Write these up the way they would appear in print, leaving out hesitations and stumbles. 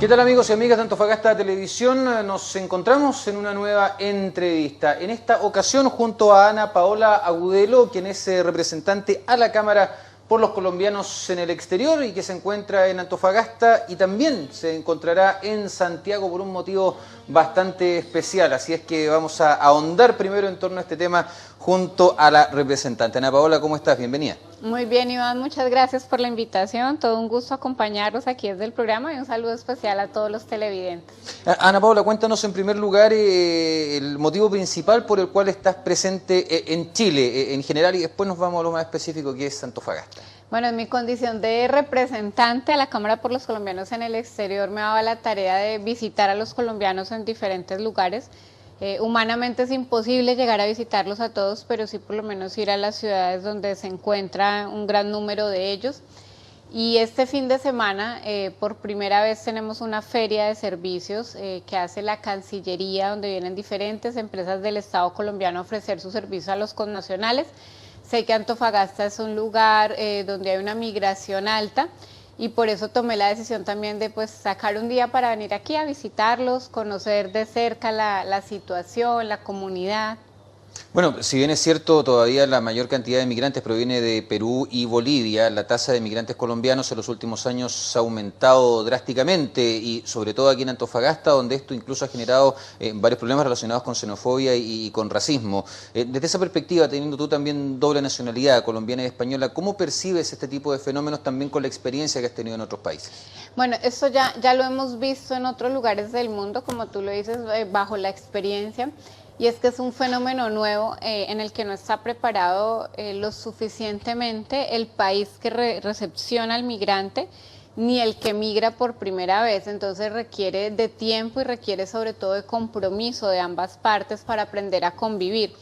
¿Qué tal, amigos y amigas de Antofagasta Televisión? Nos encontramos en una nueva entrevista. En esta ocasión junto a Ana Paola Agudelo, quien es representante a la Cámara por los colombianos en el exterior y que se encuentra en Antofagasta y también se encontrará en Santiago por un motivo bastante especial. Así es que vamos a ahondar primero en torno a este tema junto a la representante. Ana Paola, ¿cómo estás? Bienvenida. Muy bien, Iván, muchas gracias por la invitación. Todo un gusto acompañarlos aquí desde el programa y un saludo especial a todos los televidentes. Ana Paola, cuéntanos en primer lugar el motivo principal por el cual estás presente en Chile en general y después nos vamos a lo más específico que es Antofagasta. Bueno, en mi condición de representante a la Cámara por los Colombianos en el exterior me daba la tarea de visitar a los colombianos en diferentes lugares. Humanamente es imposible llegar a visitarlos a todos, pero sí por lo menos ir a las ciudades donde se encuentra un gran número de ellos. Y este fin de semana, por primera vez tenemos una feria de servicios que hace la Cancillería, donde vienen diferentes empresas del Estado colombiano a ofrecer sus servicios a los connacionales. Sé que Antofagasta es un lugar donde hay una migración alta, y por eso tomé la decisión también de sacar un día para venir aquí a visitarlos, conocer de cerca la situación, la comunidad. Bueno, si bien es cierto, todavía la mayor cantidad de migrantes proviene de Perú y Bolivia, la tasa de migrantes colombianos en los últimos años ha aumentado drásticamente y sobre todo aquí en Antofagasta, donde esto incluso ha generado varios problemas relacionados con xenofobia y con racismo. Desde esa perspectiva, teniendo tú también doble nacionalidad, colombiana y española, ¿cómo percibes este tipo de fenómenos también con la experiencia que has tenido en otros países? Bueno, esto ya lo hemos visto en otros lugares del mundo, como tú lo dices, bajo la experiencia. Y es que es un fenómeno nuevo en el que no está preparado lo suficientemente el país que recepciona al migrante, ni el que migra por primera vez. Entonces requiere de tiempo y requiere sobre todo de compromiso de ambas partes para aprender a convivir.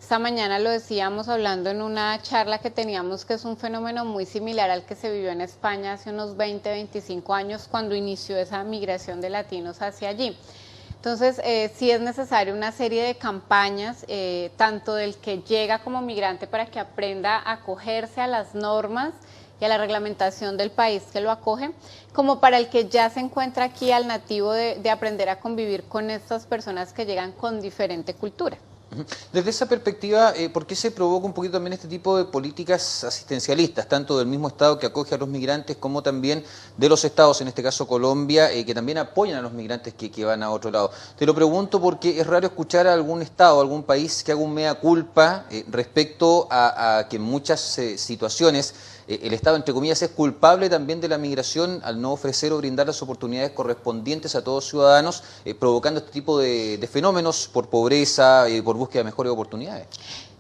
Esta mañana lo decíamos hablando en una charla que teníamos, que es un fenómeno muy similar al que se vivió en España hace unos 20, 25 años cuando inició esa migración de latinos hacia allí. Entonces, sí es necesaria una serie de campañas, tanto del que llega como migrante para que aprenda a acogerse a las normas y a la reglamentación del país que lo acoge, como para el que ya se encuentra aquí al nativo de aprender a convivir con estas personas que llegan con diferente cultura. Desde esa perspectiva, ¿por qué se provoca un poquito también este tipo de políticas asistencialistas, tanto del mismo Estado que acoge a los migrantes como también de los Estados, en este caso Colombia, que también apoyan a los migrantes que van a otro lado? Te lo pregunto porque es raro escuchar a algún Estado, a algún país que haga un mea culpa respecto a que en muchas situaciones el Estado, entre comillas, es culpable también de la migración al no ofrecer o brindar las oportunidades correspondientes a todos los ciudadanos, provocando este tipo de fenómenos por pobreza, por búsqueda de mejores oportunidades.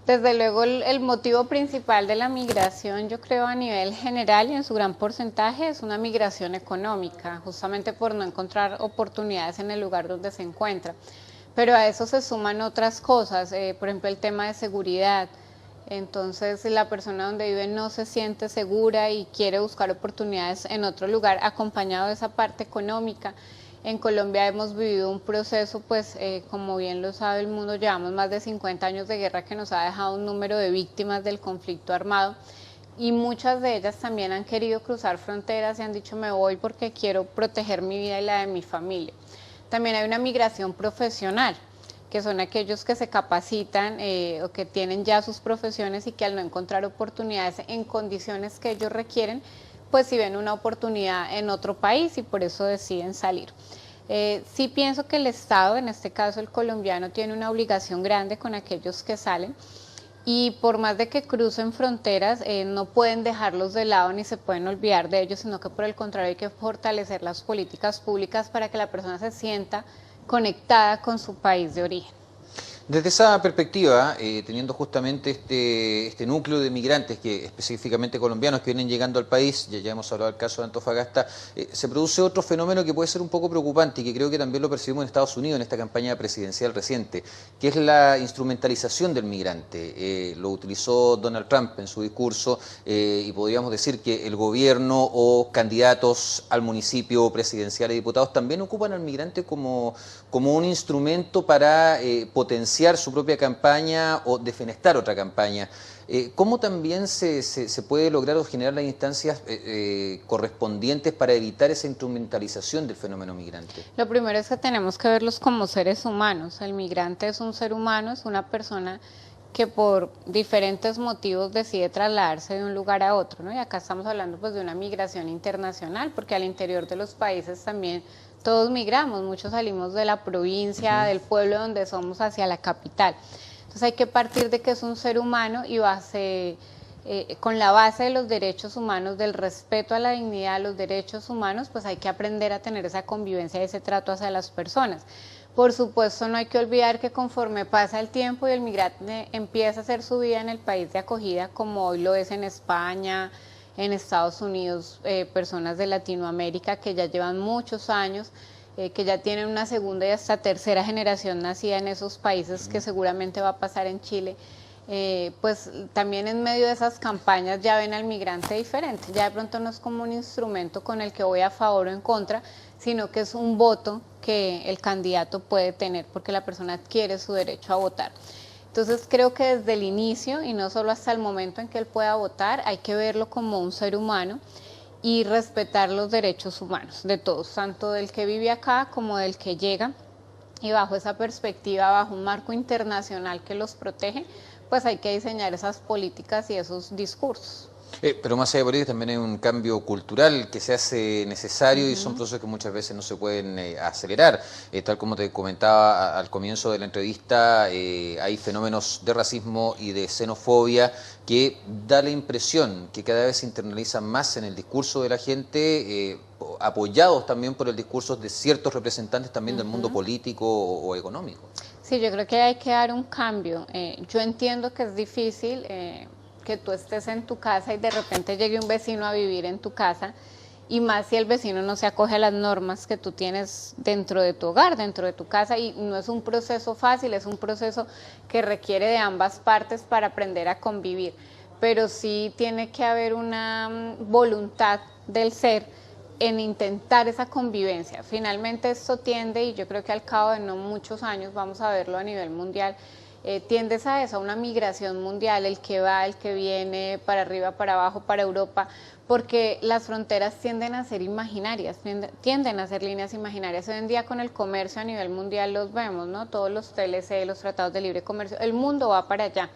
Desde luego el motivo principal de la migración, yo creo a nivel general y en su gran porcentaje, es una migración económica, justamente por no encontrar oportunidades en el lugar donde se encuentra. Pero a eso se suman otras cosas, por ejemplo el tema de seguridad. Entonces, si la persona donde vive no se siente segura y quiere buscar oportunidades en otro lugar, acompañado de esa parte económica. En Colombia hemos vivido un proceso, como bien lo sabe el mundo, llevamos más de 50 años de guerra que nos ha dejado un número de víctimas del conflicto armado, y muchas de ellas también han querido cruzar fronteras y han dicho me voy porque quiero proteger mi vida y la de mi familia. También hay una migración profesional, que son aquellos que se capacitan o que tienen ya sus profesiones y que al no encontrar oportunidades en condiciones que ellos requieren, pues si ven una oportunidad en otro país y por eso deciden salir. Sí pienso que el Estado, en este caso el colombiano, tiene una obligación grande con aquellos que salen, y por más de que crucen fronteras, no pueden dejarlos de lado ni se pueden olvidar de ellos, sino que por el contrario hay que fortalecer las políticas públicas para que la persona se sienta conectada con su país de origen. Desde esa perspectiva, teniendo justamente este núcleo de migrantes, que específicamente colombianos que vienen llegando al país, ya hemos hablado del caso de Antofagasta, se produce otro fenómeno que puede ser un poco preocupante y que creo que también lo percibimos en Estados Unidos en esta campaña presidencial reciente, que es la instrumentalización del migrante. Lo utilizó Donald Trump en su discurso y podríamos decir que el gobierno o candidatos al municipio presidencial y diputados también ocupan al migrante como un instrumento para potenciar su propia campaña o defenestrar otra campaña. ¿Cómo también se puede lograr o generar las instancias correspondientes para evitar esa instrumentalización del fenómeno migrante? Lo primero es que tenemos que verlos como seres humanos. El migrante es un ser humano, es una persona que por diferentes motivos decide trasladarse de un lugar a otro, ¿no? Y acá estamos hablando pues de una migración internacional, porque al interior de los países también todos migramos, muchos salimos de la provincia, del pueblo donde somos hacia la capital. Entonces hay que partir de que es un ser humano y con la base de los derechos humanos, del respeto a la dignidad de los derechos humanos, pues hay que aprender a tener esa convivencia y ese trato hacia las personas. Por supuesto, no hay que olvidar que conforme pasa el tiempo y el migrante empieza a hacer su vida en el país de acogida, como hoy lo es en España, en Estados Unidos, personas de Latinoamérica que ya llevan muchos años, que ya tienen una segunda y hasta tercera generación nacida en esos países, que seguramente va a pasar en Chile, pues también en medio de esas campañas ya ven al migrante diferente, ya de pronto no es como un instrumento con el que voy a favor o en contra, sino que es un voto que el candidato puede tener porque la persona adquiere su derecho a votar. Entonces creo que desde el inicio y no solo hasta el momento en que él pueda votar, hay que verlo como un ser humano y respetar los derechos humanos de todos, tanto del que vive acá como del que llega, y bajo esa perspectiva, bajo un marco internacional que los protege, pues hay que diseñar esas políticas y esos discursos. Pero más allá de política también hay un cambio cultural que se hace necesario y son procesos que muchas veces no se pueden acelerar. Tal como te comentaba al comienzo de la entrevista, hay fenómenos de racismo y de xenofobia que da la impresión que cada vez se internalizan más en el discurso de la gente, apoyados también por el discurso de ciertos representantes también del mundo político o económico. Sí, yo creo que hay que dar un cambio. Yo entiendo que es difícil que tú estés en tu casa y de repente llegue un vecino a vivir en tu casa, y más si el vecino no se acoge a las normas que tú tienes dentro de tu hogar, dentro de tu casa, y no es un proceso fácil, es un proceso que requiere de ambas partes para aprender a convivir, pero sí tiene que haber una voluntad del ser en intentar esa convivencia. Finalmente esto tiende, y yo creo que al cabo de no muchos años vamos a verlo a nivel mundial, tiendes a eso, a una migración mundial, el que va, el que viene, para arriba, para abajo, para Europa, porque las fronteras tienden a ser imaginarias, tienden a ser líneas imaginarias. Hoy en día con el comercio a nivel mundial los vemos, ¿no? Todos los TLC, los tratados de libre comercio, el mundo va para allá,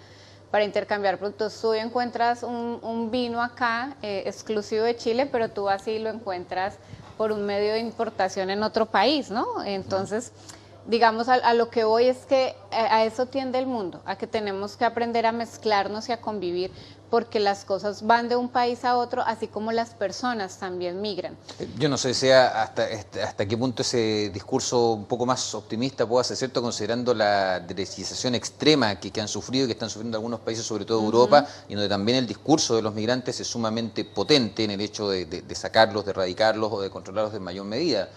para intercambiar productos. Tú encuentras un vino acá exclusivo de Chile, pero tú así lo encuentras por un medio de importación en otro país, ¿no? Entonces, digamos, a lo que voy es que a eso tiende el mundo, a que tenemos que aprender a mezclarnos y a convivir, porque las cosas van de un país a otro, así como las personas también migran. Yo no sé si hasta qué punto ese discurso un poco más optimista pueda ser cierto, considerando la derechización extrema que han sufrido y que están sufriendo algunos países, sobre todo Europa, y donde también el discurso de los migrantes es sumamente potente en el hecho de sacarlos, de erradicarlos o de controlarlos en mayor medida.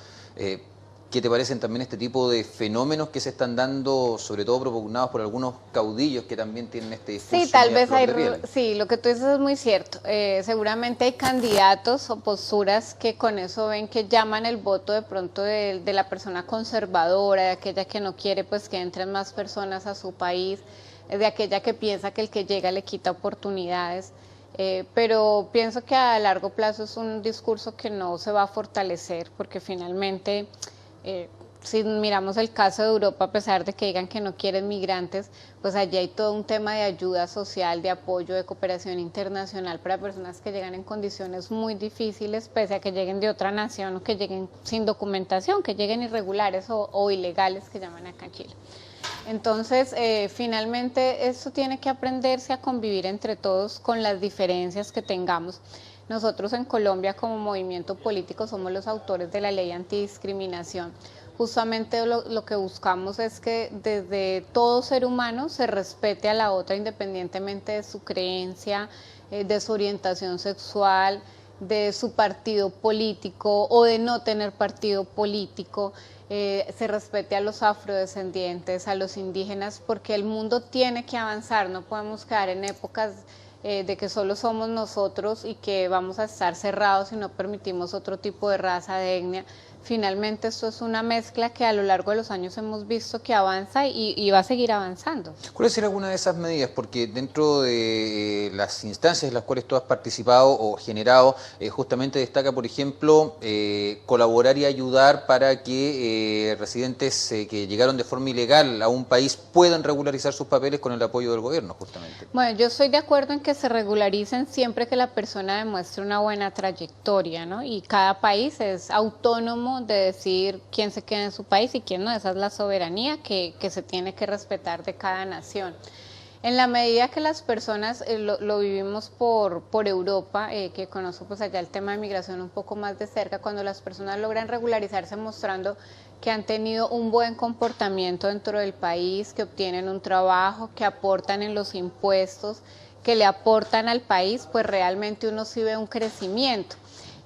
¿Qué te parecen también este tipo de fenómenos que se están dando, sobre todo propugnados por algunos caudillos que también tienen este discurso? Sí, tal vez sí, lo que tú dices es muy cierto. Seguramente hay candidatos o posturas que con eso ven que llaman el voto de pronto de la persona conservadora, de aquella que no quiere pues que entren más personas a su país, de aquella que piensa que el que llega le quita oportunidades. Pero pienso que a largo plazo es un discurso que no se va a fortalecer, porque finalmente si miramos el caso de Europa, a pesar de que digan que no quieren migrantes, pues allí hay todo un tema de ayuda social, de apoyo, de cooperación internacional para personas que llegan en condiciones muy difíciles, pese a que lleguen de otra nación o que lleguen sin documentación, que lleguen irregulares o ilegales, que llaman acá en Chile. Entonces, finalmente, esto tiene que aprenderse a convivir entre todos con las diferencias que tengamos. Nosotros en Colombia como movimiento político somos los autores de la ley antidiscriminación. Justamente lo que buscamos es que desde todo ser humano se respete a la otra independientemente de su creencia, de su orientación sexual, de su partido político o de no tener partido político. Se respete a los afrodescendientes, a los indígenas, porque el mundo tiene que avanzar, no podemos quedar en épocas de que solo somos nosotros y que vamos a estar cerrados si no permitimos otro tipo de raza, de etnia. finalmente esto es una mezcla que a lo largo de los años hemos visto que avanza y va a seguir avanzando. ¿Cuál sería alguna de esas medidas? Porque dentro de las instancias en las cuales tú has participado o generado, justamente destaca, por ejemplo, colaborar y ayudar para que residentes que llegaron de forma ilegal a un país puedan regularizar sus papeles con el apoyo del gobierno, justamente. Bueno, yo estoy de acuerdo en que se regularicen siempre que la persona demuestre una buena trayectoria, ¿no? Y cada país es autónomo de decir quién se queda en su país y quién no. Esa es la soberanía que se tiene que respetar de cada nación. En la medida que las personas, lo vivimos por Europa, que conozco pues allá el tema de migración un poco más de cerca, cuando las personas logran regularizarse mostrando que han tenido un buen comportamiento dentro del país, que obtienen un trabajo, que aportan en los impuestos, que le aportan al país, pues realmente uno sí ve un crecimiento.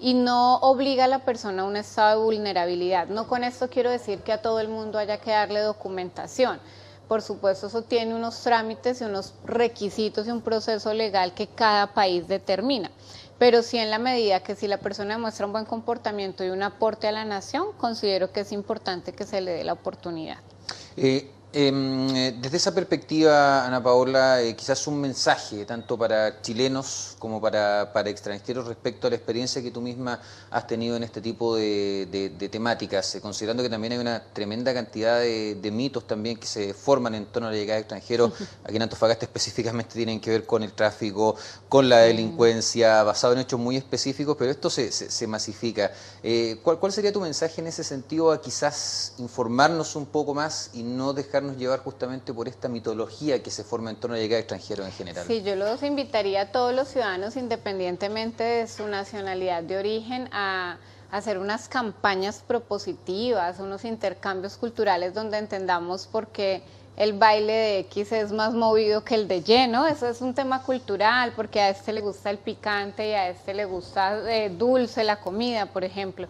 Y no obliga a la persona a un estado de vulnerabilidad. No con esto quiero decir que a todo el mundo haya que darle documentación. Por supuesto, eso tiene unos trámites y unos requisitos y un proceso legal que cada país determina. Pero sí, en la medida que si la persona demuestra un buen comportamiento y un aporte a la nación, considero que es importante que se le dé la oportunidad. Desde esa perspectiva, Ana Paola, quizás un mensaje tanto para chilenos como para extranjeros respecto a la experiencia que tú misma has tenido en este tipo de temáticas, considerando que también hay una tremenda cantidad de mitos también que se forman en torno a la llegada de extranjeros. Aquí en Antofagasta específicamente tienen que ver con el tráfico, con la delincuencia, basado en hechos muy específicos, pero esto se masifica. ¿Cuál sería tu mensaje en ese sentido, a quizás informarnos un poco más y no dejarnos llevar justamente por esta mitología que se forma en torno a la llegada de extranjeros en general? Sí, yo los invitaría a todos los ciudadanos, independientemente de su nacionalidad de origen, a hacer unas campañas propositivas, unos intercambios culturales donde entendamos por qué el baile de X es más movido que el de Y, ¿no? Eso es un tema cultural, porque a este le gusta el picante y a este le gusta dulce la comida, por ejemplo.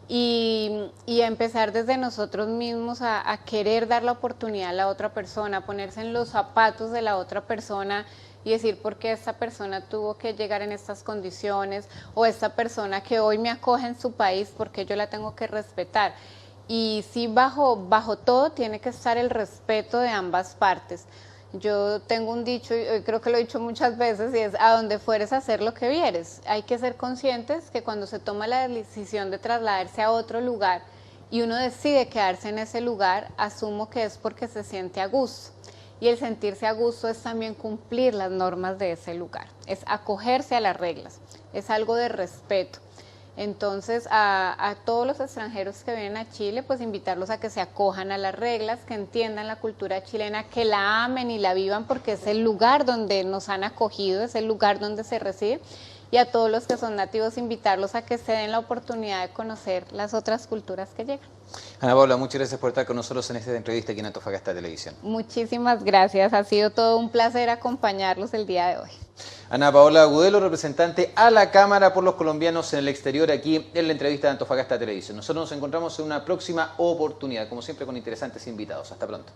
Y empezar desde nosotros mismos a querer dar la oportunidad a la otra persona, a ponerse en los zapatos de la otra persona y decir por qué esta persona tuvo que llegar en estas condiciones, o esta persona que hoy me acoge en su país, porque yo la tengo que respetar. Y sí, bajo todo tiene que estar el respeto de ambas partes. Yo tengo un dicho, y creo que lo he dicho muchas veces, y es: a donde fueres a hacer lo que vieres. Hay que ser conscientes que cuando se toma la decisión de trasladarse a otro lugar y uno decide quedarse en ese lugar, asumo que es porque se siente a gusto. Y el sentirse a gusto es también cumplir las normas de ese lugar, es acogerse a las reglas, es algo de respeto. Entonces, a todos los extranjeros que vienen a Chile, pues invitarlos a que se acojan a las reglas, que entiendan la cultura chilena, que la amen y la vivan, porque es el lugar donde nos han acogido, es el lugar donde se reside. Y a todos los que son nativos, invitarlos a que se den la oportunidad de conocer las otras culturas que llegan. Ana Paola, muchas gracias por estar con nosotros en esta entrevista aquí en Antofagasta Televisión. Muchísimas gracias, ha sido todo un placer acompañarlos el día de hoy. Ana Paola Agudelo, representante a la Cámara por los colombianos en el exterior, aquí en la entrevista de Antofagasta Televisión. Nosotros nos encontramos en una próxima oportunidad, como siempre con interesantes invitados. Hasta pronto.